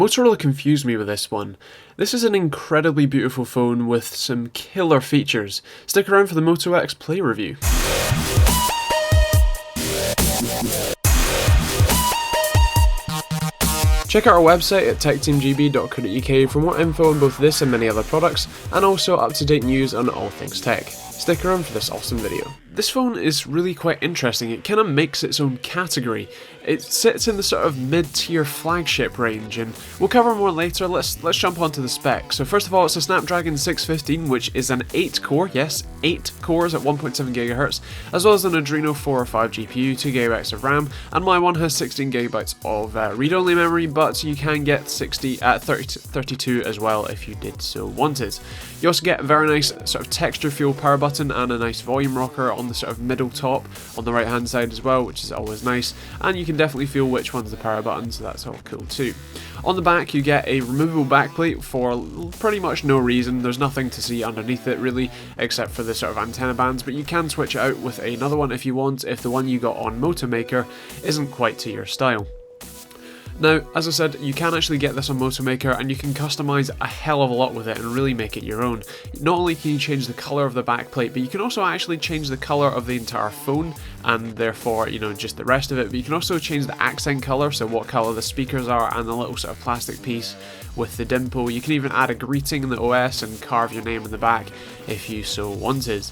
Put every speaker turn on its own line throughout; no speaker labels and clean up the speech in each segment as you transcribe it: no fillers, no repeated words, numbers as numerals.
Motorola confused me with this one. This is an incredibly beautiful phone with some killer features. Stick around for the Moto X Play review. Check out our website at TechteamGB.co.uk for more info on both this and many other products, and also up-to-date news on all things tech. Stick around for this awesome video. This phone is really quite interesting. It kind of makes its own category. It sits in the sort of mid-tier flagship range, and we'll cover more later. Let's jump onto the specs. So first of all, it's a Snapdragon 615, which is an 8-core, yes, 8 cores at 1.7 GHz, as well as an Adreno 405 GPU, 2 GB of RAM, and my one has 16 GB of read-only memory, but you can get 32 as well if you did so want it. You also get a very nice sort of texture feel power button and a nice volume rocker on the sort of middle top on the right hand side as well, which is always nice, and you can definitely feel which one's the power button, so that's all cool too. On the back you get a removable backplate for pretty much no reason. There's nothing to see underneath it really, except for the sort of antenna bands, but you can switch it out with another one if you want, if the one you got on Moto Maker isn't quite to your style. Now, as I said, you can actually get this on Moto Maker and you can customize a hell of a lot with it and really make it your own. Not only can you change the color of the backplate, but you can also actually change the color of the entire phone and therefore, you know, just the rest of it. But you can also change the accent color, so what color the speakers are, and the little sort of plastic piece with the dimple. You can even add a greeting in the OS and carve your name in the back if you so wanted.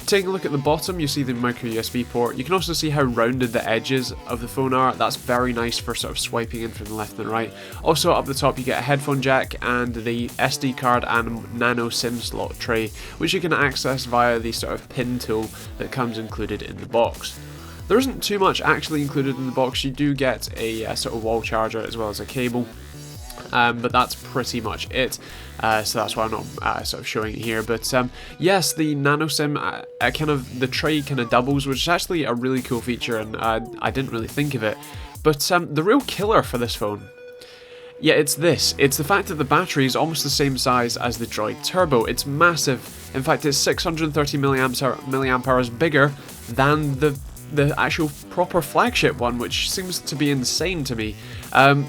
Taking a look at the bottom, you see the micro USB port. You can also see how rounded the edges of the phone are. That's very nice for sort of swiping in from the left and right. Also up the top you get a headphone jack and the SD card and nano SIM slot tray, which you can access via the sort of pin tool that comes included in the box. There isn't too much actually included in the box. You do get a sort of wall charger as well as a cable. But that's pretty much it, so that's why I'm not sort of showing it here. But yes, the nano SIM the tray kind of doubles, which is actually a really cool feature, and I didn't really think of it. But the real killer for this phone, yeah, it's this. It's the fact that the battery is almost the same size as the Droid Turbo. It's massive. In fact, it's 630 milliamp hours bigger than the actual proper flagship one, which seems to be insane to me.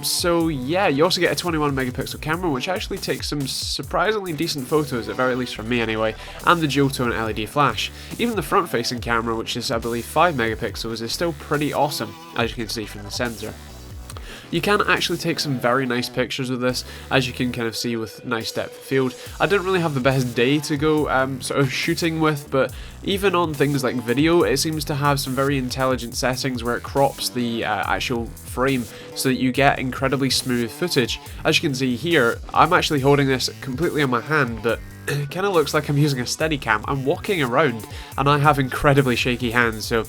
So yeah, you also get a 21 megapixel camera, which actually takes some surprisingly decent photos, at very least from me anyway, and the dual tone LED flash. Even the front facing camera, which is I believe 5 megapixels, is still pretty awesome, as you can see from the sensor. You can actually take some very nice pictures with this, as you can kind of see with nice depth of field. I didn't really have the best day to go sort of shooting with, but even on things like video, it seems to have some very intelligent settings where it crops the actual frame so that you get incredibly smooth footage. As you can see here, I'm actually holding this completely on my hand, but it kind of looks like I'm using a Steadicam. I'm walking around and I have incredibly shaky hands, so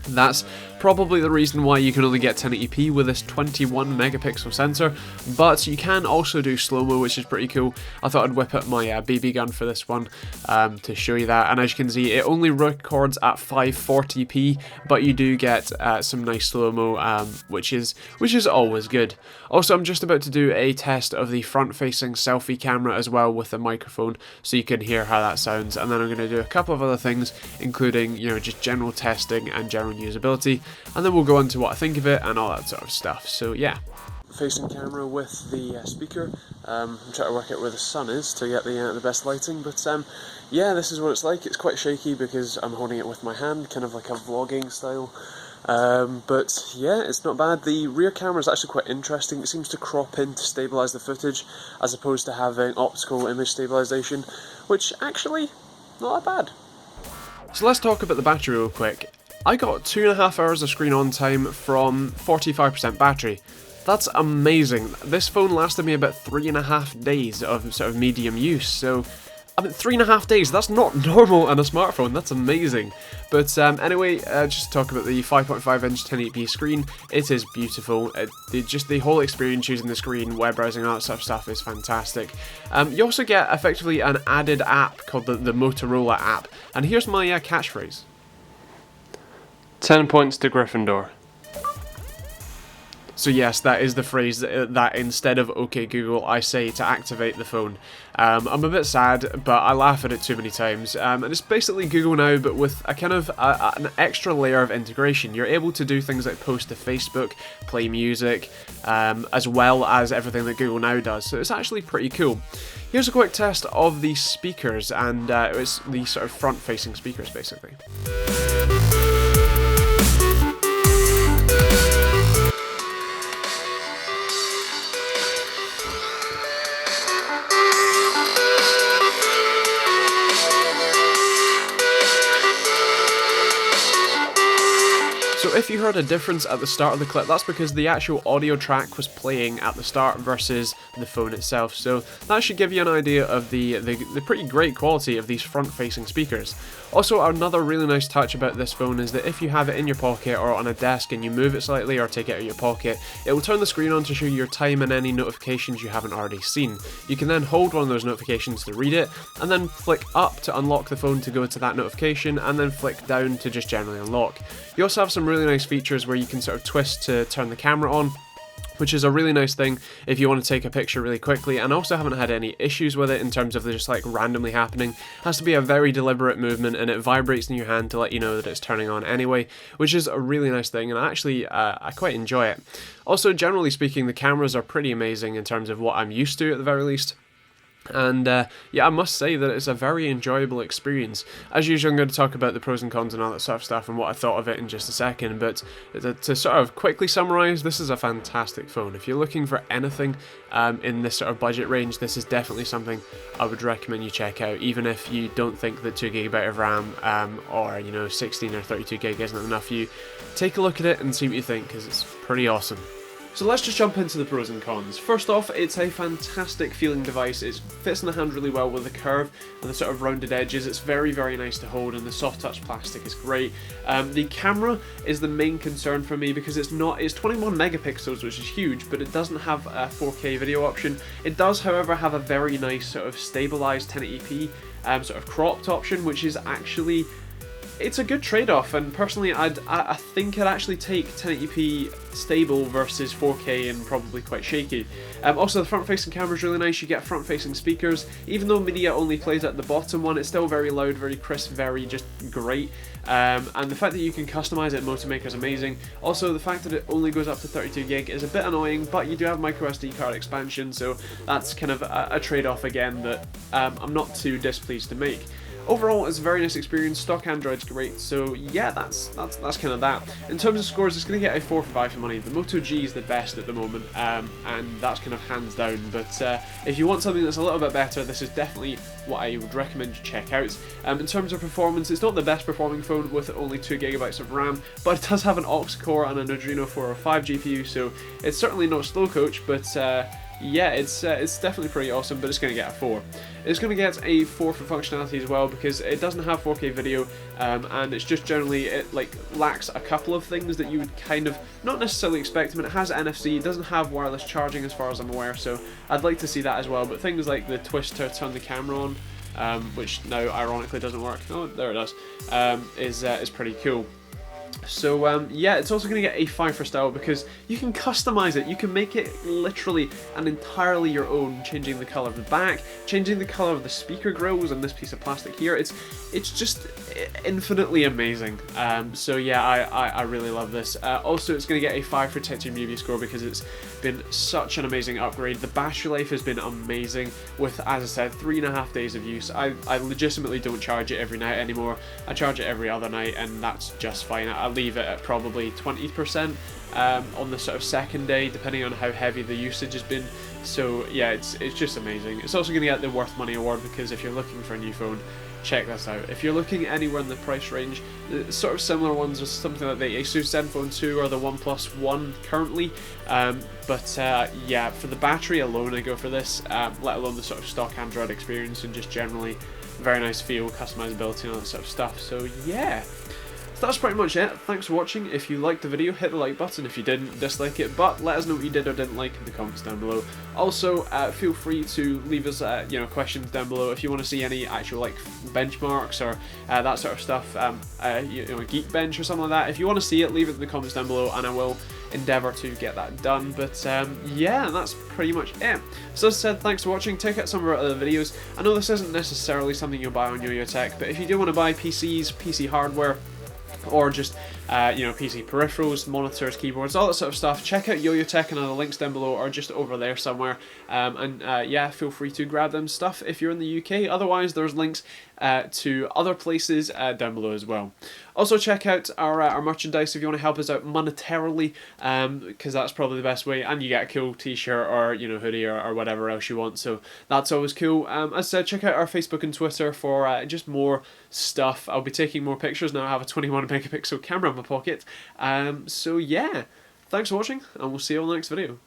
that's probably the reason why you can only get 1080p with this 21 megapixel sensor, but you can also do slow-mo, which is pretty cool. I thought I'd whip up my BB gun for this one to show you that, and as you can see, it only records at 540p, but you do get some nice slow-mo, which is always good. Also, I'm just about to do a test of the front-facing selfie camera as well with the microphone, so you can hear how that sounds, and then I'm going to do a couple of other things, including, you know, just general testing and general usability, and then we'll go on to what I think of it and all that sort of stuff. So yeah. Facing camera with the speaker. I'm trying to work out where the sun is to get the best lighting, but yeah, this is what it's like. It's quite shaky because I'm holding it with my hand, kind of like a vlogging style. But yeah, it's not bad. The rear camera is actually quite interesting. It seems to crop in to stabilise the footage as opposed to having optical image stabilisation, which actually not that bad. So let's talk about the battery real quick. I got 2.5 hours of screen on time from 45% battery. That's amazing. This phone lasted me about 3.5 days of sort of medium use, so I mean 3.5 days, that's not normal on a smartphone, that's amazing. But anyway, just to talk about the 5.5 inch 1080p screen, it is beautiful. Just the whole experience using the screen, web browsing, all that sort of stuff is fantastic. You also get effectively an added app called the Motorola app, and here's my catchphrase. 10 points to Gryffindor. So yes, that is the phrase that instead of OK Google, I say to activate the phone. I'm a bit sad, but I laugh at it too many times. And it's basically Google Now, but with a kind of an extra layer of integration. You're able to do things like post to Facebook, play music, as well as everything that Google Now does. So it's actually pretty cool. Here's a quick test of the speakers, and it's the sort of front-facing speakers, basically. So if you heard a difference at the start of the clip, that's because the actual audio track was playing at the start versus the phone itself. So that should give you an idea of the pretty great quality of these front-facing speakers. Also, another really nice touch about this phone is that if you have it in your pocket or on a desk and you move it slightly or take it out of your pocket, it will turn the screen on to show you your time and any notifications you haven't already seen. You can then hold one of those notifications to read it, and then flick up to unlock the phone to go to that notification, and then flick down to just generally unlock. You also have some really nice features where you can sort of twist to turn the camera on, which is a really nice thing if you want to take a picture really quickly, and also haven't had any issues with it in terms of just like randomly happening. It has to be a very deliberate movement, and it vibrates in your hand to let you know that it's turning on anyway, which is a really nice thing, and I quite enjoy it. Also, generally speaking, the cameras are pretty amazing in terms of what I'm used to at the very least. And yeah, I must say that it's a very enjoyable experience. As usual, I'm going to talk about the pros and cons and all that sort of stuff and what I thought of it in just a second, but to sort of quickly summarise, this is a fantastic phone. If you're looking for anything in this sort of budget range, this is definitely something I would recommend you check out, even if you don't think that 2GB of RAM or 16 or 32GB isn't enough for you. Take a look at it and see what you think, because it's pretty awesome. So let's just jump into the pros and cons. First off, it's a fantastic feeling device. It fits in the hand really well with the curve and the sort of rounded edges. It's very, very nice to hold, and the soft touch plastic is great. The camera is the main concern for me because it's 21 megapixels, which is huge, but it doesn't have a 4K video option. It does, however, have a very nice sort of stabilized 1080p sort of cropped option, which is actually, it's a good trade-off, and personally I think I'd actually take 1080p stable versus 4K and probably quite shaky. Also, the front-facing camera is really nice. You get front-facing speakers. Even though media only plays at the bottom one, it's still very loud, very crisp, very just great. And the fact that you can customize it in Moto Maker is amazing. Also, the fact that it only goes up to 32GB is a bit annoying, but you do have microSD card expansion, so that's kind of a trade-off again that I'm not too displeased to make. Overall, it's a very nice experience. Stock Android's great, so yeah, that's kind of that. In terms of scores, it's going to get a 4 for 5 for money. The Moto G is the best at the moment, and that's kind of hands down. But if you want something that's a little bit better, this is definitely what I would recommend you check out. In terms of performance, it's not the best performing phone with only 2GB of RAM, but it does have an octa-core and an Adreno 405 GPU, so it's certainly not slow coach, but yeah, it's definitely pretty awesome, but it's going to get a 4. It's going to get a 4 for functionality as well, because it doesn't have 4K video, and it's just generally, it lacks a couple of things that you would kind of not necessarily expect. I mean, it has NFC, it doesn't have wireless charging as far as I'm aware, so I'd like to see that as well, but things like the twist to turn the camera on, which now ironically doesn't work, oh there it does, is pretty cool. So yeah, it's also going to get a 5 for style because you can customize it. You can make it literally and entirely your own, changing the color of the back, changing the color of the speaker grills and this piece of plastic here. It's just infinitely amazing. So yeah, I really love this. Also, it's going to get a 5 for TechteamGB score because it's been such an amazing upgrade. The battery life has been amazing with, as I said, 3.5 days of use. I legitimately don't charge it every night anymore. I charge it every other night, and that's just fine. I leave it at probably 20% on the sort of second day, depending on how heavy the usage has been. So yeah, it's just amazing. It's also going to get the Worth Money award because if you're looking for a new phone, check this out. If you're looking anywhere in the price range, the sort of similar ones are something like the Asus Zenfone 2 or the OnePlus One currently, but yeah, for the battery alone I go for this, let alone the sort of stock Android experience and just generally very nice feel, customizability and all that sort of stuff. So yeah, so that's pretty much it. Thanks for watching. If you liked the video, hit the like button. If you didn't, dislike it, but let us know what you did or didn't like in the comments down below. Also, feel free to leave us questions down below if you want to see any actual benchmarks or that sort of stuff, Geekbench or something like that. If you want to see it, leave it in the comments down below, and I will endeavour to get that done. But yeah, that's pretty much it. So as I said, thanks for watching. Check out some of our other videos. I know this isn't necessarily something you'll buy on Yo-Yo Tech, but if you do want to buy PCs, PC hardware, or just PC peripherals, monitors, keyboards, all that sort of stuff, check out Yo-Yo Tech, and the links down below or just over there somewhere. Yeah, feel free to grab them stuff if you're in the UK. Otherwise, there's links to other places down below as well. Also, check out our merchandise if you want to help us out monetarily, because that's probably the best way, and you get a cool t-shirt or hoodie or whatever else you want, so that's always cool. As I said, check out our Facebook and Twitter for just more stuff. I'll be taking more pictures now. I have a 21 megapixel camera in my pocket. So yeah, thanks for watching, and we'll see you on the next video.